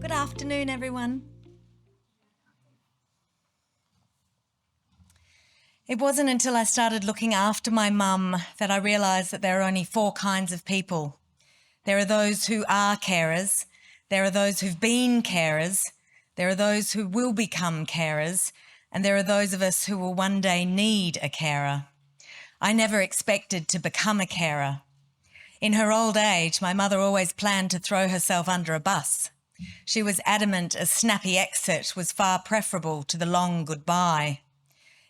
Good afternoon, everyone. It wasn't until I started looking after my mum that I realised that there are only 4 kinds of people. There are those who are carers, there are those who've been carers, there are those who will become carers, and there are those of us who will one day need a carer. I never expected to become a carer. In her old age, my mother always planned to throw herself under a bus. She was adamant a snappy exit was far preferable to the long goodbye.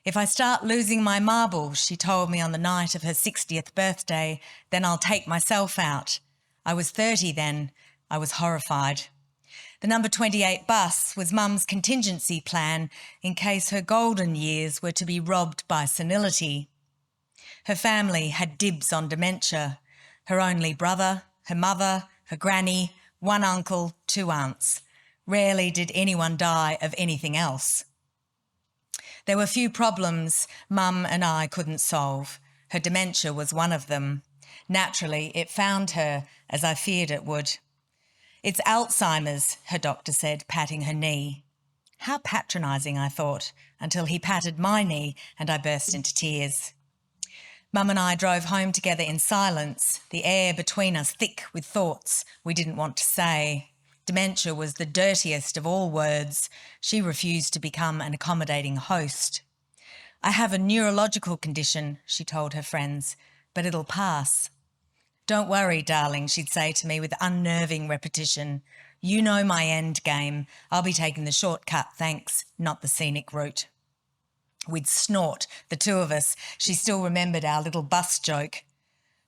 If I start losing my marbles, she told me on the night of her 60th birthday, then I'll take myself out. I was 30 then. I was horrified. The number 28 bus was Mum's contingency plan in case her golden years were to be robbed by senility. Her family had dibs on dementia. Her only brother, her mother, her granny, 1 uncle, 2 aunts. Rarely did anyone die of anything else. There were few problems Mum and I couldn't solve. Her dementia was one of them. Naturally, it found her, as I feared it would. It's Alzheimer's, her doctor said, patting her knee. How patronising, I thought, until he patted my knee and I burst into tears. Mum and I drove home together in silence, the air between us thick with thoughts we didn't want to say. Dementia was the dirtiest of all words. She refused to become an accommodating host. I have a neurological condition, she told her friends, but it'll pass. Don't worry, darling, she'd say to me with unnerving repetition. You know my end game. I'll be taking the shortcut, thanks, not the scenic route. We'd snort, the 2 of us. She still remembered our little bus joke.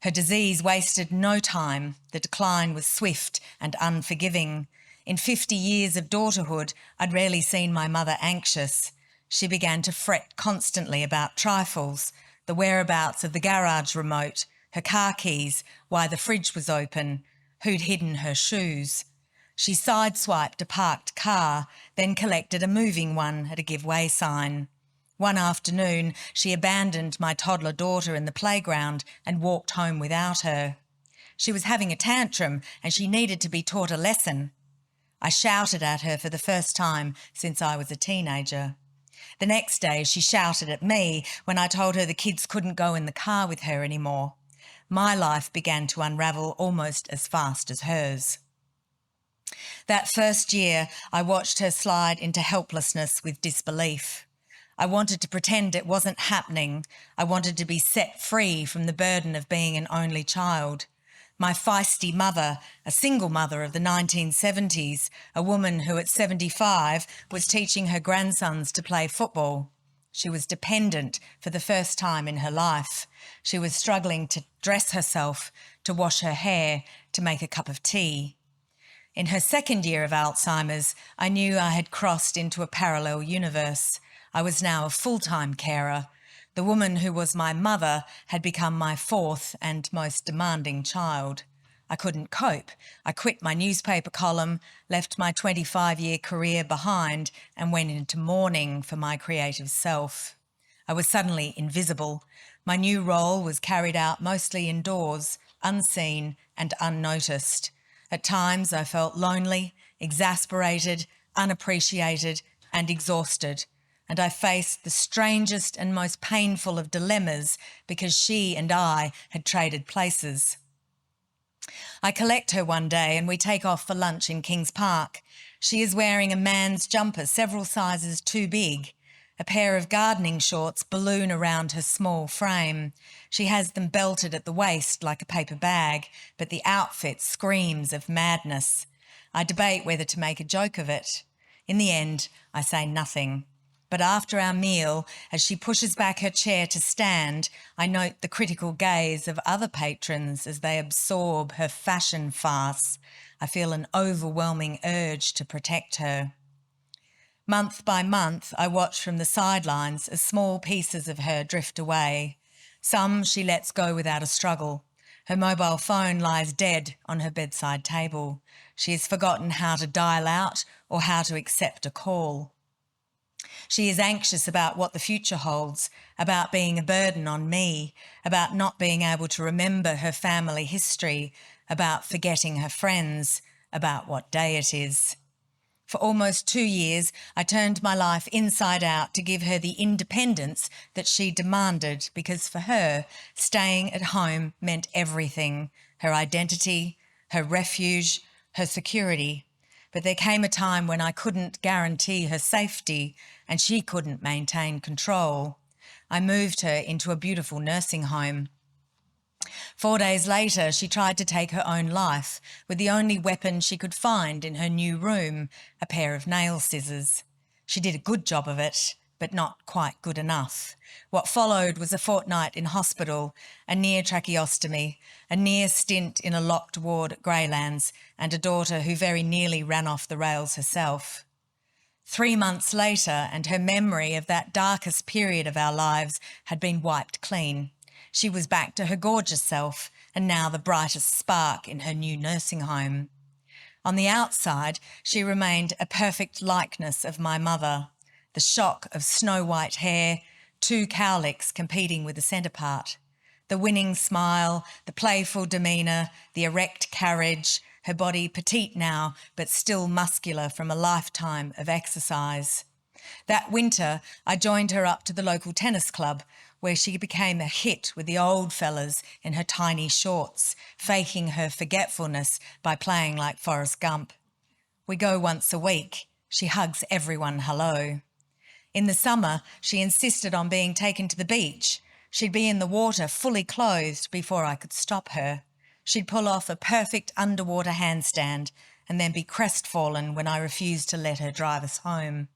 Her disease wasted no time. The decline was swift and unforgiving. In 50 years of daughterhood, I'd rarely seen my mother anxious. She began to fret constantly about trifles, the whereabouts of the garage remote, her car keys, why the fridge was open, who'd hidden her shoes. She sideswiped a parked car, then collected a moving one at a give way sign. One afternoon, she abandoned my toddler daughter in the playground and walked home without her. She was having a tantrum and she needed to be taught a lesson. I shouted at her for the first time since I was a teenager. The next day, she shouted at me when I told her the kids couldn't go in the car with her anymore. My life began to unravel almost as fast as hers. That first year, I watched her slide into helplessness with disbelief. I wanted to pretend it wasn't happening. I wanted to be set free from the burden of being an only child. My feisty mother, a single mother of the 1970s, a woman who at 75 was teaching her grandsons to play football. She was dependent for the first time in her life. She was struggling to dress herself, to wash her hair, to make a cup of tea. In her second year of Alzheimer's, I knew I had crossed into a parallel universe. I was now a full-time carer. The woman who was my mother had become my 4th and most demanding child. I couldn't cope. I quit my newspaper column, left my 25-year career behind and went into mourning for my creative self. I was suddenly invisible. My new role was carried out mostly indoors, unseen and unnoticed. At times I felt lonely, exasperated, unappreciated and exhausted. And I faced the strangest and most painful of dilemmas because she and I had traded places. I collect her one day and we take off for lunch in Kings Park. She is wearing a man's jumper several sizes too big. A pair of gardening shorts balloon around her small frame. She has them belted at the waist like a paper bag, but the outfit screams of madness. I debate whether to make a joke of it. In the end, I say nothing. But after our meal, as she pushes back her chair to stand, I note the critical gaze of other patrons as they absorb her fashion farce. I feel an overwhelming urge to protect her. Month by month, I watch from the sidelines as small pieces of her drift away. Some she lets go without a struggle. Her mobile phone lies dead on her bedside table. She has forgotten how to dial out or how to accept a call. She is anxious about what the future holds, about being a burden on me, about not being able to remember her family history, about forgetting her friends, about what day it is. For almost 2 years, I turned my life inside out to give her the independence that she demanded, because for her, staying at home meant everything: her identity, her refuge, her security. But there came a time when I couldn't guarantee her safety and she couldn't maintain control. I moved her into a beautiful nursing home. 4 days later, she tried to take her own life with the only weapon she could find in her new room, a pair of nail scissors. She did a good job of it, but not quite good enough. What followed was a fortnight in hospital, a near tracheostomy, a near stint in a locked ward at Greylands, and a daughter who very nearly ran off the rails herself. 3 months later, and her memory of that darkest period of our lives had been wiped clean. She was back to her gorgeous self, and now the brightest spark in her new nursing home. On the outside, she remained a perfect likeness of my mother. The shock of snow-white hair, 2 cowlicks competing with the centre part. The winning smile, the playful demeanour, the erect carriage, her body petite now, but still muscular from a lifetime of exercise. That winter, I joined her up to the local tennis club, where she became a hit with the old fellas in her tiny shorts, faking her forgetfulness by playing like Forrest Gump. We go once a week. She hugs everyone hello. In the summer, she insisted on being taken to the beach. She'd be in the water fully clothed before I could stop her. She'd pull off a perfect underwater handstand and then be crestfallen when I refused to let her drive us home.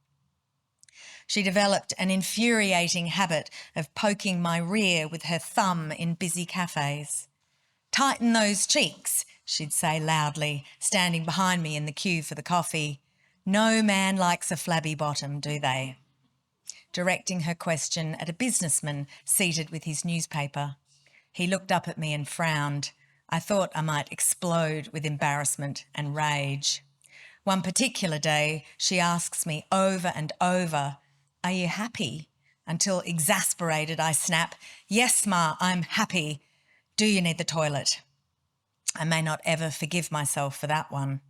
She developed an infuriating habit of poking my rear with her thumb in busy cafes. "Tighten those cheeks," she'd say loudly, standing behind me in the queue for the coffee. "No man likes a flabby bottom, do they?" Directing her question at a businessman seated with his newspaper. He looked up at me and frowned. I thought I might explode with embarrassment and rage. One particular day, she asks me over and over, "Are you happy?" Until, exasperated, I snap, "Yes, Ma, I'm happy. Do you need the toilet?" I may not ever forgive myself for that one.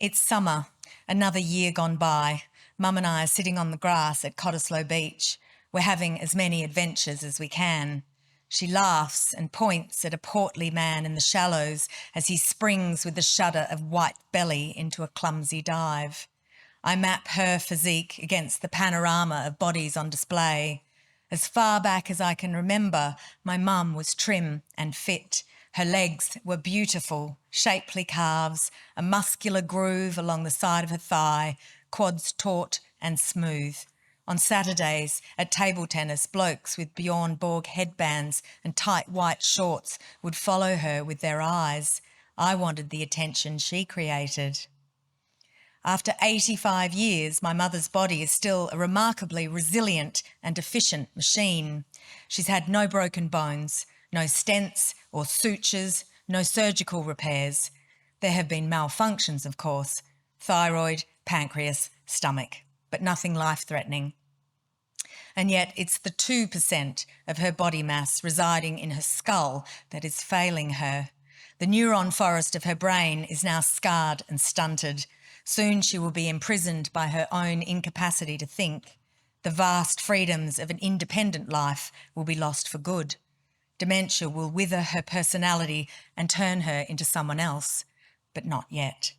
It's summer, another year gone by. Mum and I are sitting on the grass at Cottesloe Beach. We're having as many adventures as we can. She laughs and points at a portly man in the shallows as he springs with the shudder of white belly into a clumsy dive. I map her physique against the panorama of bodies on display. As far back as I can remember, my mum was trim and fit. Her legs were beautiful, shapely calves, a muscular groove along the side of her thigh, quads taut and smooth. On Saturdays, at table tennis, blokes with Bjorn Borg headbands and tight white shorts would follow her with their eyes. I wanted the attention she created. After 85 years, my mother's body is still a remarkably resilient and efficient machine. She's had no broken bones, no stents or sutures, no surgical repairs. There have been malfunctions, of course: thyroid, pancreas, stomach, but nothing life-threatening. And yet it's the 2% of her body mass residing in her skull that is failing her. The neuron forest of her brain is now scarred and stunted. Soon she will be imprisoned by her own incapacity to think. The vast freedoms of an independent life will be lost for good. Dementia will wither her personality and turn her into someone else, but not yet.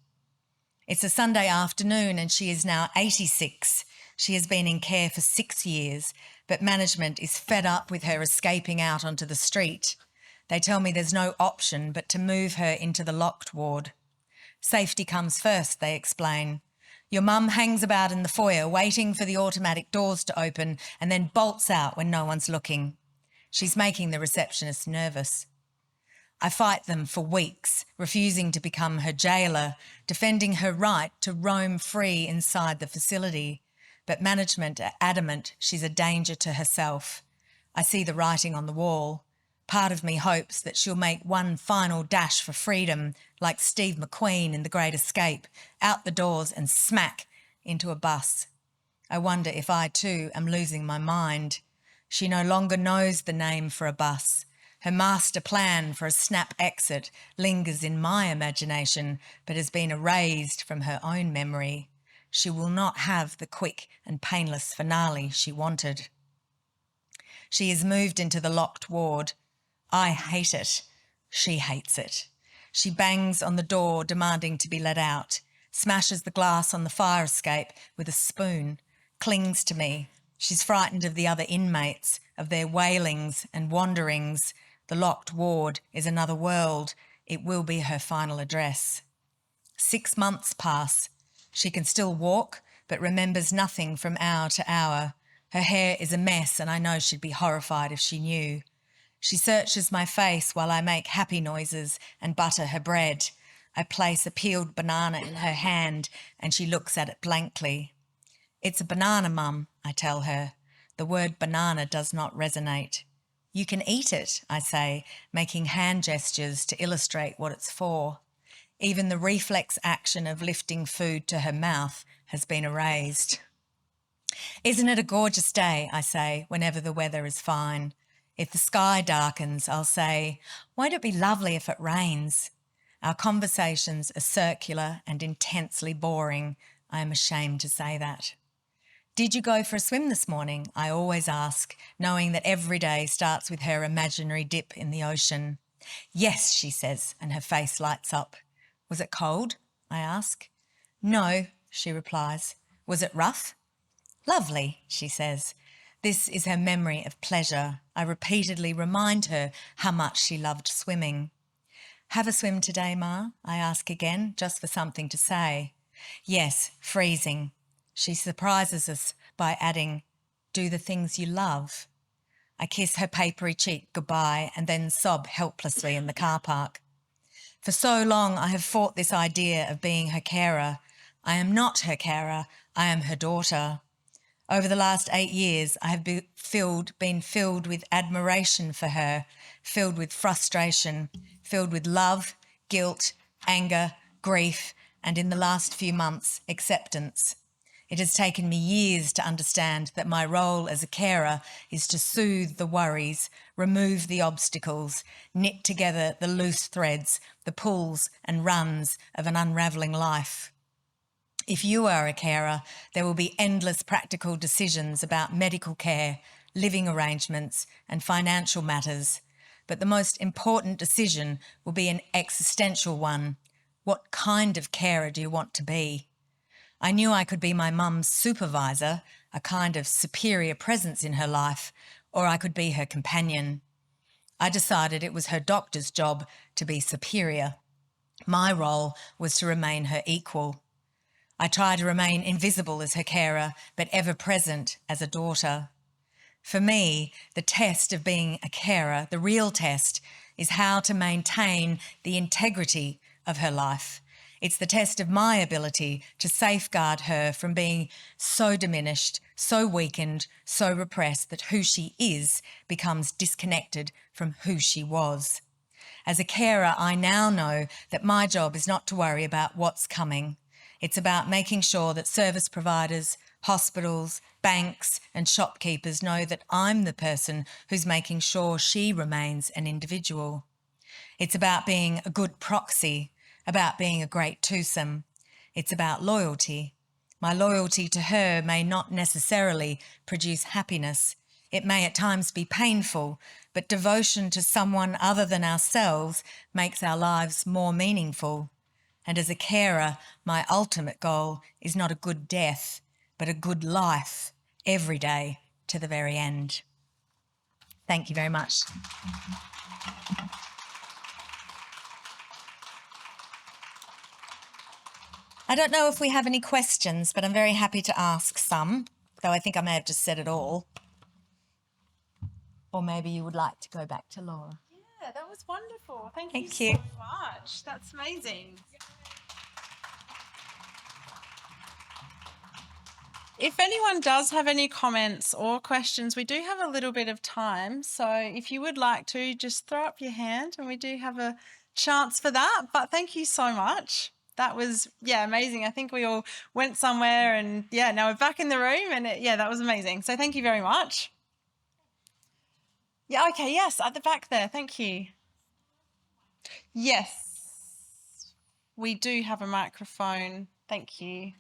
It's a Sunday afternoon and she is now 86. She has been in care for 6 years, but management is fed up with her escaping out onto the street. They tell me there's no option but to move her into the locked ward. Safety comes first, they explain. Your mum hangs about in the foyer waiting for the automatic doors to open and then bolts out when no one's looking. She's making the receptionist nervous. I fight them for weeks, refusing to become her jailer, defending her right to roam free inside the facility. But management are adamant she's a danger to herself. I see the writing on the wall. Part of me hopes that she'll make one final dash for freedom, like Steve McQueen in The Great Escape, out the doors and smack into a bus. I wonder if I too am losing my mind. She no longer knows the name for a bus. Her master plan for a snap exit lingers in my imagination, but has been erased from her own memory. she will not have the quick and painless finale she wanted. She is moved into the locked ward. I hate it. She hates it. She bangs on the door, demanding to be let out, smashes the glass on the fire escape with a spoon, clings to me. She's frightened of the other inmates, of their wailings and wanderings. The locked ward is another world. It will be her final address. 6 months pass. She can still walk, but remembers nothing from hour to hour. Her hair is a mess, and I know she'd be horrified if she knew. She searches my face while I make happy noises and butter her bread. I place a peeled banana in her hand, and she looks at it blankly. It's a banana, Mum, I tell her. The word banana does not resonate. You can eat it, I say, making hand gestures to illustrate what it's for. Even the reflex action of lifting food to her mouth has been erased. Isn't it a gorgeous day, I say, whenever the weather is fine. If the sky darkens, I'll say, won't it be lovely if it rains? Our conversations are circular and intensely boring. I am ashamed to say that. Did you go for a swim this morning? I always ask, knowing that every day starts with her imaginary dip in the ocean. Yes, she says, and her face lights up. Was it cold? I ask. No, she replies. Was it rough? Lovely, she says. This is her memory of pleasure. I repeatedly remind her how much she loved swimming. Have a swim today, Ma? I ask again, just for something to say. Yes, freezing. She surprises us by adding, do the things you love. I kiss her papery cheek goodbye and then sob helplessly in the car park. For so long I have fought this idea of being her carer. I am not her carer, I am her daughter. Over the last 8 years, I have been filled with admiration for her, filled with frustration, filled with love, guilt, anger, grief, and in the last few months, acceptance. It has taken me years to understand that my role as a carer is to soothe the worries, remove the obstacles, knit together the loose threads, the pulls and runs of an unravelling life. If you are a carer, there will be endless practical decisions about medical care, living arrangements, and financial matters. But the most important decision will be an existential one. What kind of carer do you want to be? I knew I could be my mum's supervisor, a kind of superior presence in her life, or I could be her companion. I decided it was her doctor's job to be superior. My role was to remain her equal. I try to remain invisible as her carer, but ever present as a daughter. For me, the test of being a carer, the real test, is how to maintain the integrity of her life. It's the test of my ability to safeguard her from being so diminished, so weakened, so repressed that who she is becomes disconnected from who she was. As a carer, I now know that my job is not to worry about what's coming. It's about making sure that service providers, hospitals, banks and shopkeepers know that I'm the person who's making sure she remains an individual. It's about being a good proxy, about being a great twosome. It's about loyalty. My loyalty to her may not necessarily produce happiness. It may at times be painful, but devotion to someone other than ourselves makes our lives more meaningful. And as a carer, my ultimate goal is not a good death, but a good life every day to the very end. Thank you very much. I don't know if we have any questions, but I'm very happy to ask some, though I think I may have just said it all. Or maybe you would like to go back to Laura. Yeah, that was wonderful. Thank Thank you you. so much. That's amazing. If anyone does have any comments or questions, we do have a little bit of time. So if you would like to, just throw up your hand and we do have a chance for that. But thank you so much. That was, amazing. I think we all went somewhere and, now we're back in the room and, that was amazing. So thank you very much. Yeah, okay, yes, at the back there. Thank you. Yes, we do have a microphone. Thank you.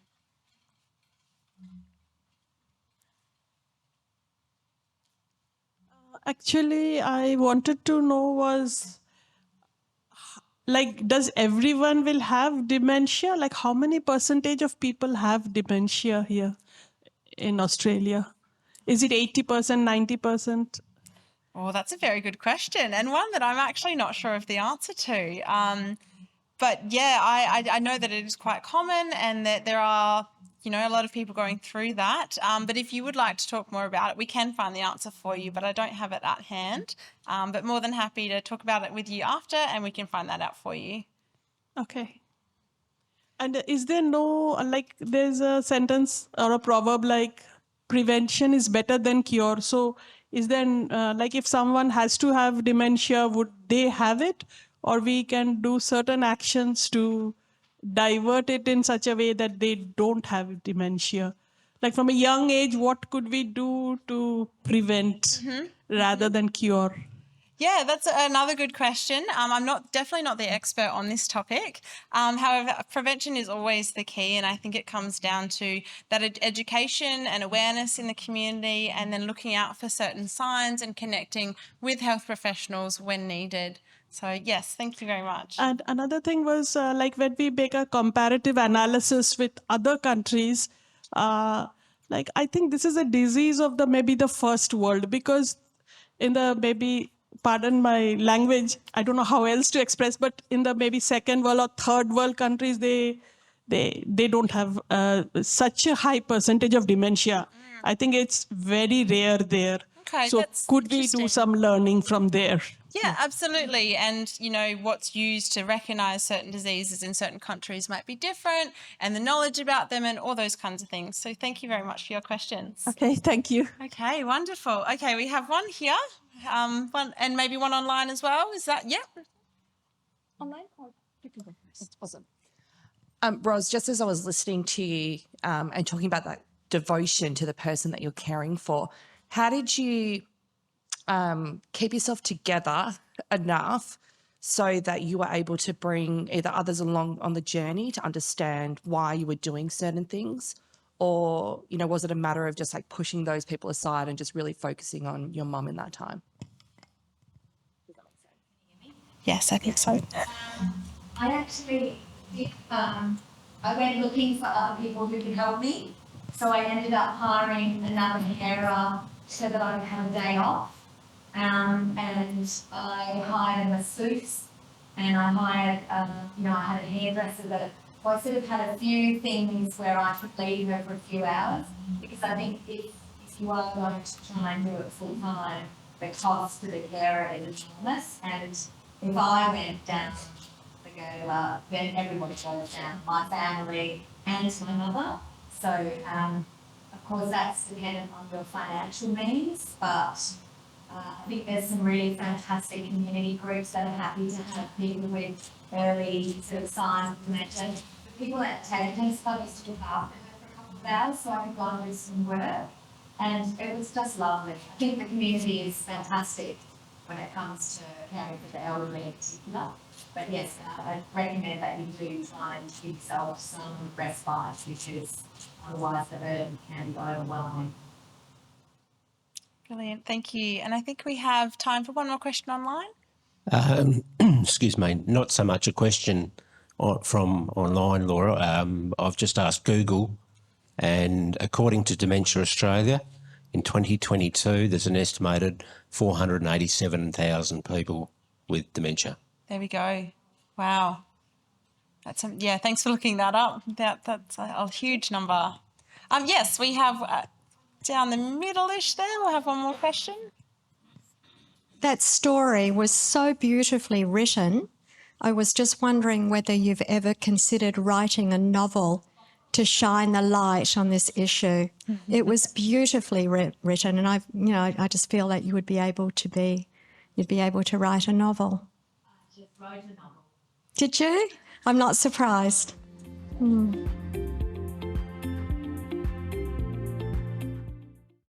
Actually, I wanted to know was like, does everyone will have dementia? Like, how many percentage of people have dementia here in Australia? Is it 80%, 90%? Oh, that's a very good question, and one that I'm actually not sure of the answer to. But yeah, I know that it is quite common, and that there are, you know, a lot of people going through that. But if you would like to talk more about it, we can find the answer for you, but I don't have it at hand. But more than happy to talk about it with you after, and we can find that out for you. Okay. And is there no, like, there's a sentence or a proverb like, prevention is better than cure. So is there, like, if someone has to have dementia, would they have it? Or we can do certain actions to divert it in such a way that they don't have dementia? Like, from a young age, what could we do to prevent rather than cure? Yeah, that's another good question. I'm definitely not the expert on this topic. However, prevention is always the key, and I think it comes down to that education and awareness in the community, and then looking out for certain signs and connecting with health professionals when needed. So yes, thank you very much. And another thing was like when we make a comparative analysis with other countries, like I think this is a disease of the maybe the first world, because in the maybe, pardon my language, I don't know how else to express, but in the maybe second world or third world countries, they don't have such a high percentage of dementia. I think it's very rare there. Okay, So that's could we do interesting. some learning from there? Yeah, absolutely. And, you know, what's used to recognize certain diseases in certain countries might be different, and the knowledge about them and all those kinds of things. So thank you very much for your questions. Okay, thank you. Okay, wonderful. Okay, we have one here, one, and maybe one online as well. Is that, yeah? Online or awesome. Ros, just as I was listening to you and talking about that devotion to the person that you're caring for, how did you keep yourself together enough so that you were able to bring either others along on the journey to understand why you were doing certain things? Or, you know, was it a matter of just like pushing those people aside and just really focusing on your mum in that time? Yes, I think so. I actually did, I went looking for other people who could help me. So I ended up hiring another carer so that I could have a day off. And I hired a masseuse, and I hired, I had a hairdresser that, well, I sort of had a few things where I could leave her for a few hours, because I think if you are going to try and do it full time, the cost to the carer is enormous. And if I went down the Gola, then everybody goes down, my family and my mother. So, of course, that's dependent on your financial means, but I think there's some really fantastic community groups that are happy to have people with early sort of signs of dementia. The people at Taggington Club used to look after her for a couple of hours so I could go and do some work. And it was just lovely. I think the community is fantastic when it comes to caring for the elderly in particular. But yes, I recommend that you do try and give yourself some respite, because otherwise the burden can be overwhelming. Brilliant, thank you. And I think we have time for one more question online. Excuse me, not so much a question from online, Laura. I've just asked Google, and according to Dementia Australia, in 2022, there's an estimated 487,000 people with dementia. There we go. Wow. That's yeah, thanks for looking that up. That's a huge number. Yes, we have down the middle-ish there, we'll have one more question. That story was so beautifully written. I was just wondering whether you've ever considered writing a novel to shine the light on this issue. It was beautifully written, and I just feel that you would be able to write a novel. I just wrote a novel. Did you? I'm not surprised.